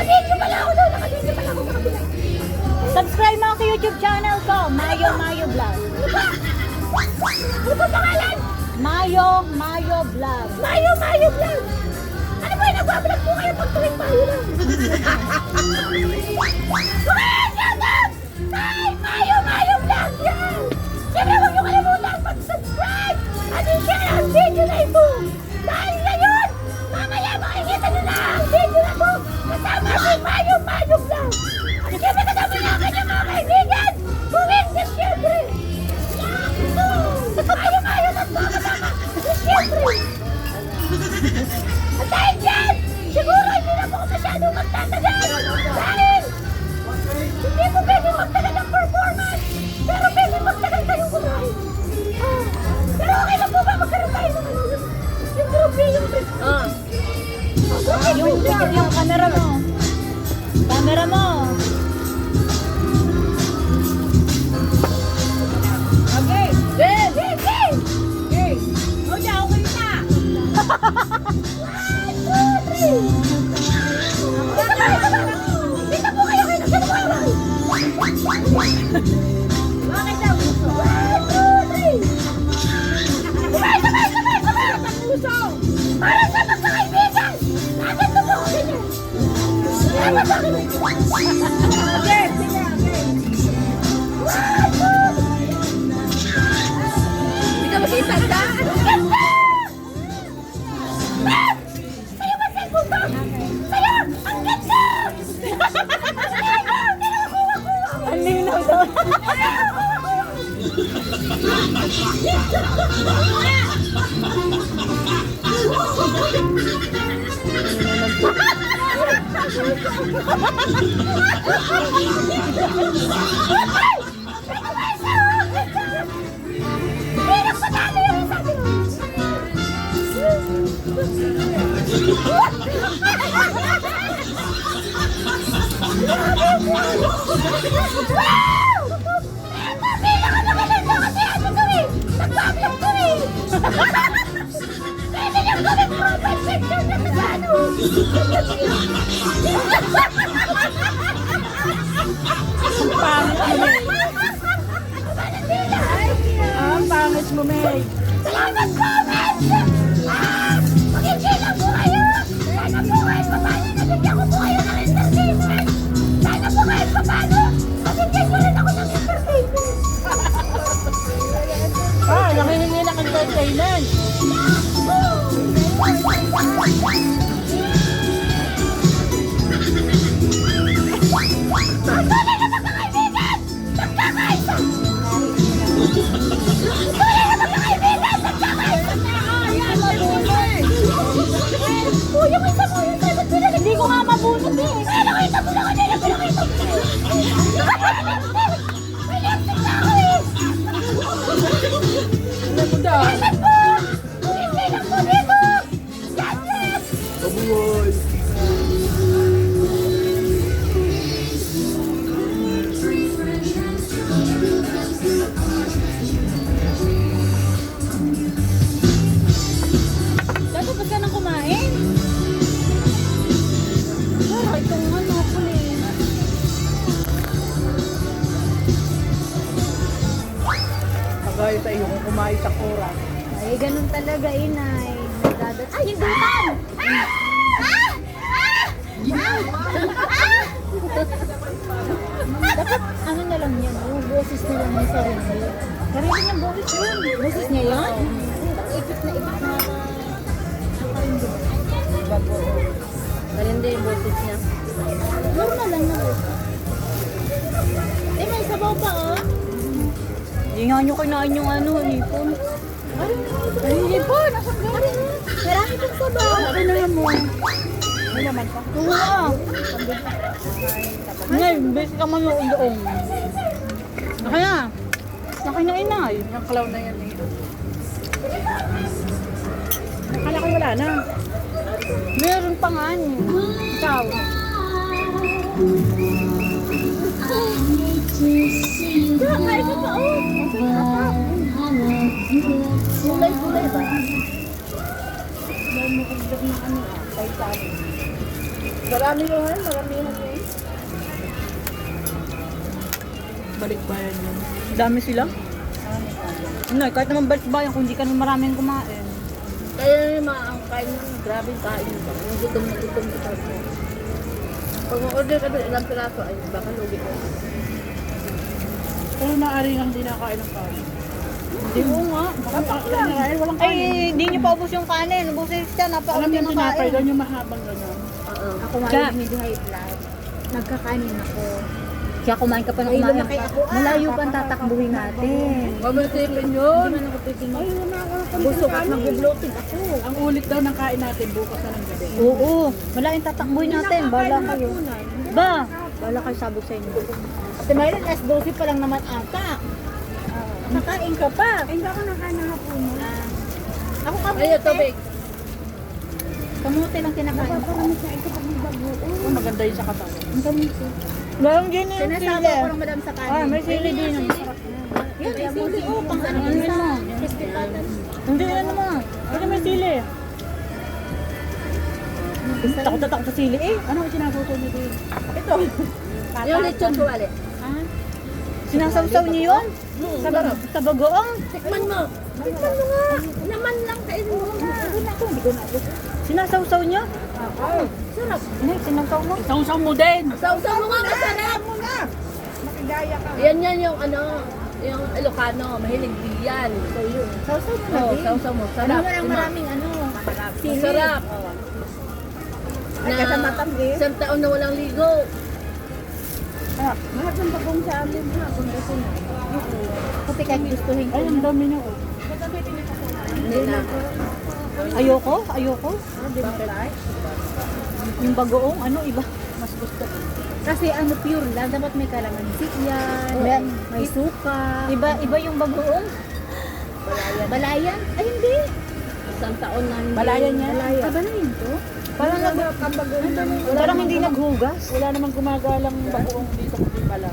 Naka-video pala ako doon. Naka-video pala ako sa kabila. Subscribe mo ako sa YouTube channel ko, Mayo Vlog. Ano ba pangalan? Mayo Vlog. Mayo Vlog. Ano ba yung nagbablog po kayo pag tuwing Mayo lang? Kumain! YouTube! Hi! Mayo Vlog! Yan! Siyempre huwag niyo kalimutan mag-subscribe at i-share ang video na ito. Dahil ngayon, mamaya makikita nyo na ang video na ito kasama si Mayo Vlog. At siyempre kasama niya ang kanyang mga kaibigan. Buwin ka siyempre. Mayo na ito kasama. Siyempre. At dahil dyan, siguro hindi na po ako masyadong magtatagal. Dahil hindi po pwede magtagal ang performance. Pero pwede magtagal kayong kumain. Pero okay lang po ba magkaroon tayo ng yung trophy, yung Yung camera mo. Camera mo. Okay. Okay. O siya, okay na. 1, 2, 3. Dito po kayo kayo. Dito po kayo. Okay daw. 1, 2, 3. Sabay. Para sa magkakaibigan. Agad na po ako ganyan. Agad na po. Okay. Hindi ka makita. Sa'yo ba cellphone ba? Sa'yo! Ang ganda! Ang linaw daw. Hirap patalo yung isa din. Wow! Pinaka-maganda kasi ano to eh! Nag-vlog to eh! Pwede niyang gawin profile picture na sa ano! Ang pangit mo, May. Salamat comment! Mag-enjoy lang po kayo! Sana po kahit paano nabigyan ko po kayo ng entertainment! Sana po kahit paano mabigyan ko rin ako ng entertainment! Nakihingi ng entertainment. Ang tunay na magkakaibigan! Nagkakaisa! Tunay na magkakaibigan! Nagkakaisa! Ayan! Mabunod! Uy, yung isa mo! Yung sagot ko na! Hindi ko nga mabunod eh. Pinakita mo na kanina! Pinakita mo na! May lipstick na ako eh! Ano mo daw? Asan po? Hindi lang po dito! God bless! Dapat ka nang kumain. Pero itong ano ko eh. Kagaya sa iyo kung kumain sa kura. Ay, ganun talaga, inay. Ay, hindutan! Dapat, ano na lang yan, yung boses na lang yung sarili. Sarili niyang boses yun. Boses niya yun? Ipit na Iba po. Maganda yung boses niya. Normal lang na boses. Eh, may sabaw pa, oh. Hindi nga nyo kinain yung ano, hipon. Ay, hipon! Nasaan galing? Marami kang sabaw. Ano na yan mo? May naman pa. Oo ah. Ngayon, basic ka man yung uloong. Kaya, nakinainay. Yung clown na yan eh. Akala ko wala na. Meron pa nga niya. Ikaw. Kaya kain ka pa, oh! Gulay-gulay ba? Dahil mo kagdag na ano, 5 sabi. Marami yun, maramihan yun. Balik bayan yun. Dami sila. Noy, kahit naman balik bayan kung hindi ka naman maraming kumain. Kaya yung mga ang kain ng grabing kain ba? Yung gutom na gutom sa ko. Pag ma-order ka doon ilang piraso, ay baka lugi ko. Pero naaring ang dinakain ng kain. Hindi mo nga. Walang kanin. Ay, di niyo pa ubos yung kanin. Ubusin siya, Alam napaubos yung yung tinapay kain. doon yung mahabang gano'n. Oo. Ako maayos medyo high blood. Nagkakanin ako. Kaya kumain ka pa ng May kumain. lumaki ako. Malayo pa ang tatakbuhin natin. Mabutin yun. Hindi man ako titingin. Busog at mag-bloated ako. Ang ulit daw ng kain natin bukas na ng gabi. Oo, malaking tatakbuhin natin. Bala kayo. Ba? Bala kayo sabi sa inyo. At mayroon as 12 pa lang naman ata. Nakain ka pa. Hindi ako nakain ng hapunan. Ako kamote. Ayun, tubig. Kamote lang kinakain. Napaparami sa ito pag bagoong. Oh, maganda yun sa katawan. Ang dami ko. Meron din yung Sinasama sili. ko ng madam sa kanin. Ah, may sili din. Yan, may sili. Oh, pang ano Ano yun mo? crispy patas. Hindi na naman. Hindi may sili. Takot na takot sa sili eh. Ano ang sinaguto niyo din? Ito. Yung lechon ko, wali. Sinasawsaw niyo yun? Sa bagoong? Tikman mo. Tikman mo nga. Naman lang kainin mo nga. Hindi ko na. Sinasawsaw niyo? Sarap. Hindi, sinasawsaw mo. Sausaw mo din! Sausaw mo nga, masarap. Makigaya ka. Yan yung ano, yung Ilocano, mahilig diyan. So yun. Sausaw mo na Oo, din. sausaw mo. Ano Sarap. mo lang maraming ano. Sili. Masarap. Ay, kasamatam din. Isang taon na walang ligo. Mahal ng bagong sa amin ha. Kung gusto na. Kasi kahit gustuhin ko. Ay, ang dami niyo. Oh. Hindi na. Ayoko, ayoko. Yung bagoong, ano, iba. Mas gusto ko. Kasi ano pure lang. Dapat may kalamansi yan. Yan. May suka. Iba yung bagoong. Balayan. Ay hindi. Isang taon na hindi. Balayan niya. Balayan. Balayan to? Parang, parang hindi naghugas. Wala namang gumagalang bagoong dito kundi pala.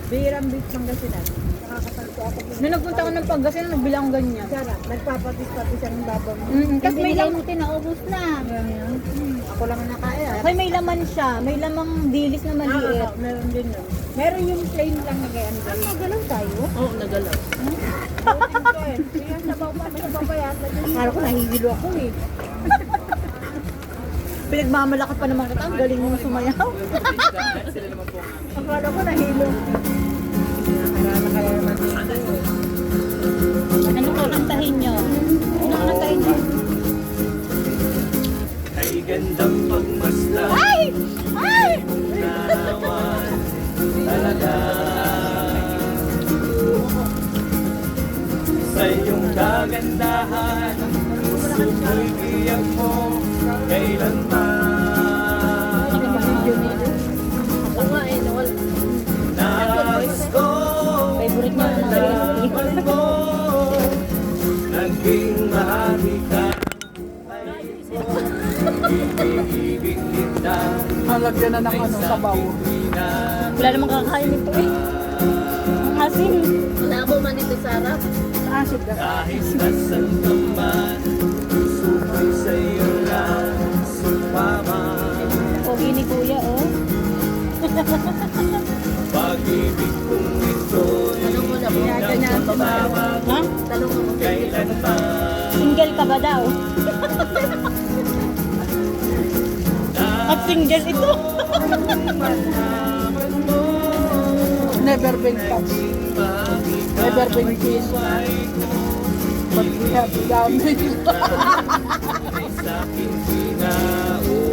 Birang beach Pangasinan. Nakakasalto ako. Nung nagpunta ko ng Pangasinan, nagbilang ganyan. Sarap. Nagpapatis-patis ang babang. Tapos may lang. laman, Naubos na. Ako lang ang nakain. okay, may laman siya. May lamang dilis na maliit. Meron din yun. Meron yung plain lang na gaya. Ano, magalaw tayo? Oo, nagalaw. Kaya sabaw pa, may sabaw pa yata. Akala ko nahihilo ako eh. Pinagmamalaki pa naman kita. Ang galing mong sumayaw. Akala ko nahilo. Ano kakantahin nyo? Ano kakantahin nyo? Ay gandang pagmasdan. Ay! Ay! Naman talaga sa iyong kagandahan, puso ko'y iyak mo kailanman. Oo nga eh, nawala. Nais ko Favorite niya na malaman mo, naging mahagi ka. Ibig kita Ang lagyan na ng ano, sabaw. Wala namang kakain nito eh. Ang asin. Malabo man dito sa harap. Acid na. kahit nasan ka man, puso ko'y sa'yo lang sumaman. Pogi ni kuya oh. Pag-ibig kong ito'y Tanong mo na po. nagmamahal Ha? Tanong mo kung kailanman. Single ka ba daw? At single ito. Malaman mo, Never been touched. Never been kissed. But we have damage. ay sa'king pinaupunta.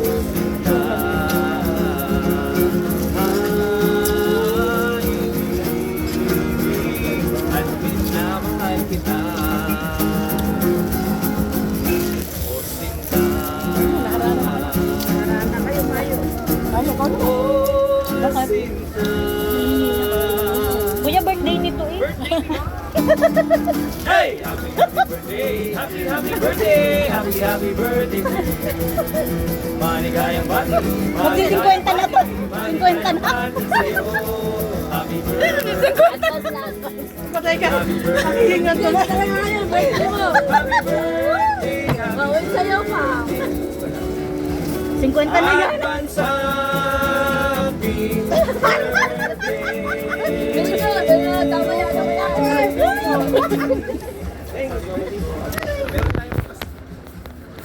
At minamahal kita. O sinta. Narana kayo mayo. Ano ka? O Bakit? sinta. Kuya, birthday nito eh. Hey! Happy, happy birthday! Happy, happy birthday! Happy, happy birthday! Maligayang bati! Magsi-50 na to. 50 na. Happy birthday! advance na advance. Patay ka. Hihingan ko na. Happy birthday! Bawal sa'yo pa. 50 na yan. Advance happy Tama yan.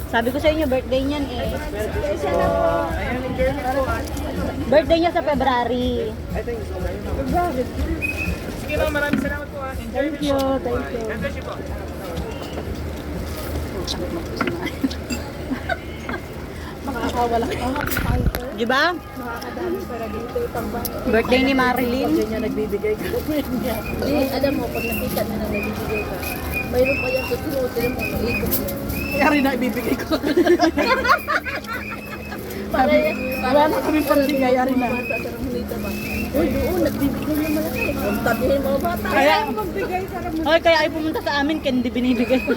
Sabi ko sa inyo, birthday niyan eh. Ayan, enjoy niyo po. Birthday niya sa February. Sige lang, maraming salamat po. Enjoy niyo po. Thank you. God bless you po. Makakawala ka. Di ba? Makakadami para dito itang bahay. Birthday ni Marilyn. Pag ganyan nagbibigay ka. Hindi, alam mo, pag nakita na nagbibigay ka, mayroon pa yung susunod, alam mo, maikot. Kaya rin na ibibigay ko. Wala na kami pagbigay, ari na. Bata sa Ramonita ba? Uy, doon, nagbibigay ng malaki. Kung tabihin mga bata. Kaya, magbigay sa kami. okay, kaya ay pumunta sa amin, candy binibigay ko.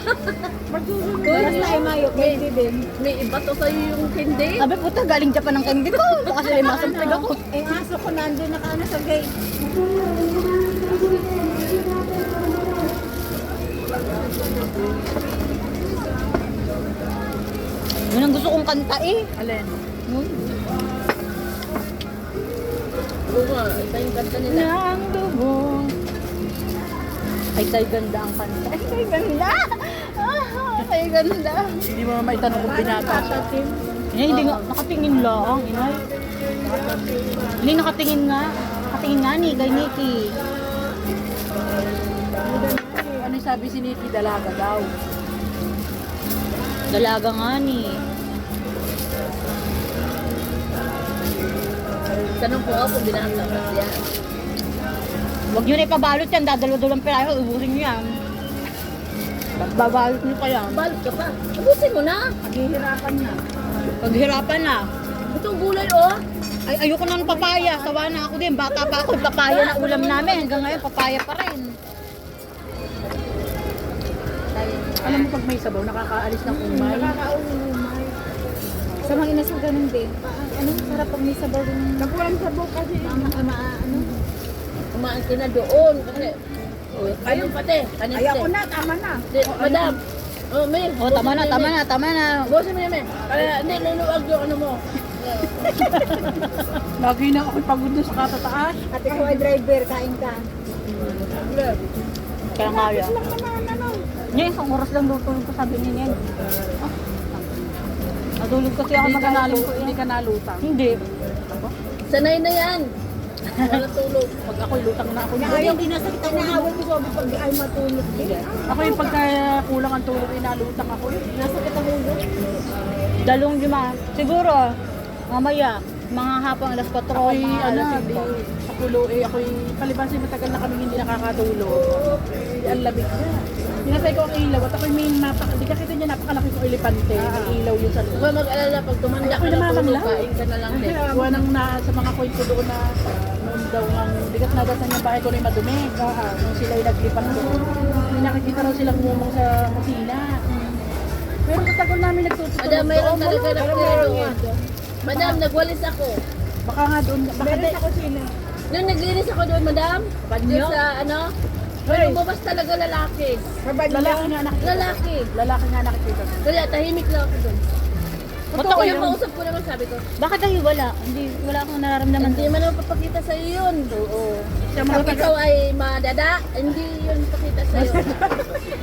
Magsusunod. Uy, Basta ay mayo, pwede din. May iba to sa'yo yung hindi. Sabi, puta, galing Japan ang candy ko. Baka sila masamplig ako. Eh, aso ko nandun nakaano sa gate. Yun ang gusto kong kanta eh. Alin? Oo nga, ito yung kanta nila. Nang lubong. Ay, tay ganda ang kanta. Ay, tay ganda. Ay, ganda. Hindi mo maitanong kung binata siya. Hindi nga, nakatingin lang. Inay. Hindi nakatingin nga. Nakatingin nga ni, kay Nikki. Ano yung sabi si Nikki? Dalaga daw. Dalaga nga ni. Tanong ko ako kung binata ka siya. Huwag nyo na ipabalot yan. Dadalo-dalawang piraso. Ubusin nyo yan. Babalot nyo kaya. Balot ka pa. Abusin mo na. Naghihirapan na. Paghirapan na. Itong gulay, oh. Ay, ayoko na ng papaya. Sawa na ako din. Bata pa ako. Papaya na ulam namin. Hanggang ngayon, papaya pa rin. Alam mo pag may sabaw, nakakaalis ng umay. Nakakaumay. Sa mga inasal ganun din. Ano, sarap pag may sabaw rin. Nagwalang sabaw kasi. Ano? Kumaan ka na doon. Kasi, ayun pati. Kanin Ay ako na, tama na. Madam. Oh, May. Oh, tama na, tama na, tama na. Bosin mo namin. Hindi, luluwag yung ano mo. Lagi na ako pagod doon sa katataas. At ikaw ay driver, kain ka. Kaya kaya. Niya, isang oras lang tutulog ko sabi niya yan. Natulog kasi ako mag-analin ko Hindi yan. ka nalutang. Hindi. Sanay na yan. Wala tulog. Pag ako'y lutang na ako. Ayaw, dinasakit ang naawal ko sabi pag ay matulog. Ako yung pagka kulang ang tulog, inalutang ako. Nasakit ang ulo. Dalawang lima. Siguro, mamaya, mga hapon alas 4, Ako'y mga alas di, sa kulo ako'y palibasin matagal na kami hindi nakakatulog. Ang labig na. Sinasay ko ang ilaw at ako'y may di ka kita niya napakalaki kong elepante. May ilaw yun sa Huwag loob. mag-alala. Pag tumanda ka Ako na naman tulog, lang. kain ka na lang din. Gawa nang na sa mga kwento doon na noon daw ang bigat na datan yung bahay ko na madumi. Nung sila ay naglipat doon. May nakikita raw silang ngumong sa kusina. Pero sa tagal namin nagtutulog. Madam, mayroon doon, talaga pero nagturo. meron nga. Madam, nagwalis ako. Baka nga doon. Baka Meron sa kusina. Nung naglinis ako doon, madam, doon sa ano, pero lumabas talaga lalaki. lalaki nga nakikita. Lalaki. Lalaki nga nakikita. Kaya tahimik lang ako doon. Ba't Totoo ako yung yun? kausap ko naman, sabi ko. Bakit tayo wala? Hindi, wala akong nararamdaman. Hindi man naman papakita sa iyo yun. Oo. Sa mga Pag ikaw ay madada, hindi yun pakita sa iyo.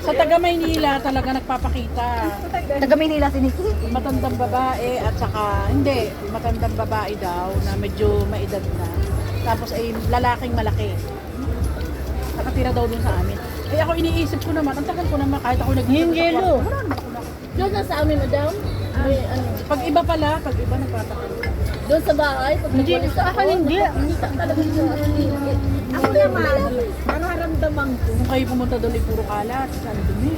Sa taga Maynila talaga nagpapakita. Taga Maynila si Nikki. Matandang babae at saka, hindi, matandang babae daw na medyo maedad na. Tapos ay lalaking malaki. Nakatira daw dun sa amin. Ay ako iniisip ko naman, ang tagal ko naman kahit ako nag-iisip. Yung yelo. Wala naman ako na. Doon na sa amin, madam. May, ano, Pag iba pala, pag iba nagpapakita. doon sa bahay, pag Hindi, nagwalis sa akin hindi. Nakita talaga siya. Ako naman, nararamdaman ko. Kung kayo pumunta doon ay puro kalat, saan dumi.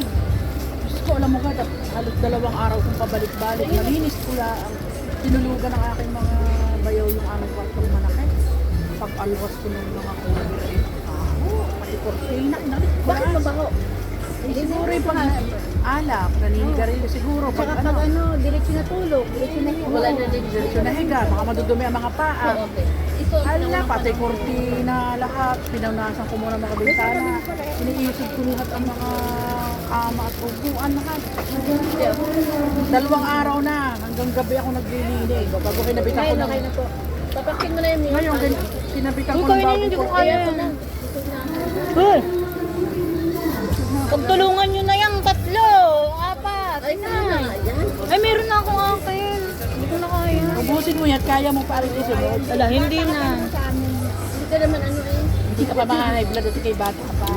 Diyos ko, alam mo ka, halos 2 araw kong pabalik-balik. Nalinis ko lang. Tinulugan ng aking mga bayaw yung aming kwartong manakit. Pag-alwas ko ng mga kulay. Pati kortina, inalit ko. Bakit mabaho? Siguro yung pang-alak, naninigarilyo siguro. Tsaka Pag pag ano, diretso na tulog, diretso na higa. Wala na din. diretso na higa, baka madudumi ang mga paa. Okay. Ito, Hala, pati kortina, lahat. Pinaunasan ko muna mga bintana. Iniisip ko lahat ang mga kama at upuan lahat. 2 araw na, hanggang Hanggang gabi ako naglilinis. Bago kinabitan ko Kain na, ng... kain na po. Papakin mo na yung Ngayon, kinabitan ko ng kainin bagong hindi ko kurtina. kaya. Hoy! Pagtulungan nyo na yung 3, 4. Ay, na. Yan. Ay, meron na akong akin. Hindi ko na kaya. Ubusin mo yan, kaya mo pa rin isunod. Wala, hindi na. Hindi ka naman ano eh. Hindi ka pa mga-high blood at kay bata ka pa.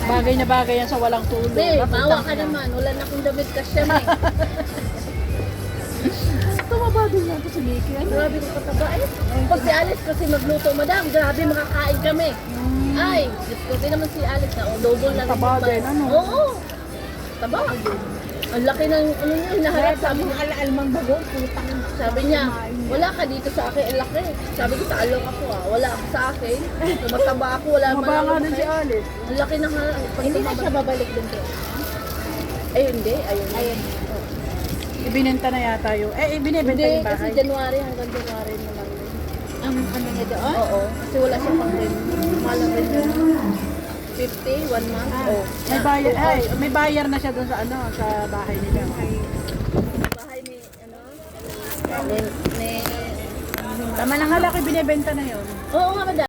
Bagay na bagay yan sa walang tulog. Be, bawa ka naman. Wala na akong damit kasya eh. Tumaba din yan ito si Mickey. Ano? Grabe ko kataba eh. Pag si Alice kasi magluto, madam, grabe makakain kami. Ay, Diyos ko, di naman si Alice na, double na. Taba din, ano? Oo. Taba. Ang laki ng, ano niya, hinaharap. Sabi niya, Almang bago, putang. sabi niya, wala ka dito sa akin, ang laki. Sabi ko, taalok ako ah, wala ka sa akin. Tumataba ako, wala man Mabanga ako din si laki. Alice. Ang laki ng harap. Hindi na siya babalik dun ko. Ay, hindi. Ayun. Ayun. Ibinenta na yata yung... ibinibenta Hindi, yung kasi bahay. January hanggang January na lang. yun. Ang ano niya doon? Oo, kasi wala siyang pang rent. Mahal ang rent niya. 50, 1 month. Oh. May bayar, may bayar na siya doon sa ano, sa bahay nila. Bahay ni, ano? Ni, Tama na nga laki binibenta na yun. oo nga, madam.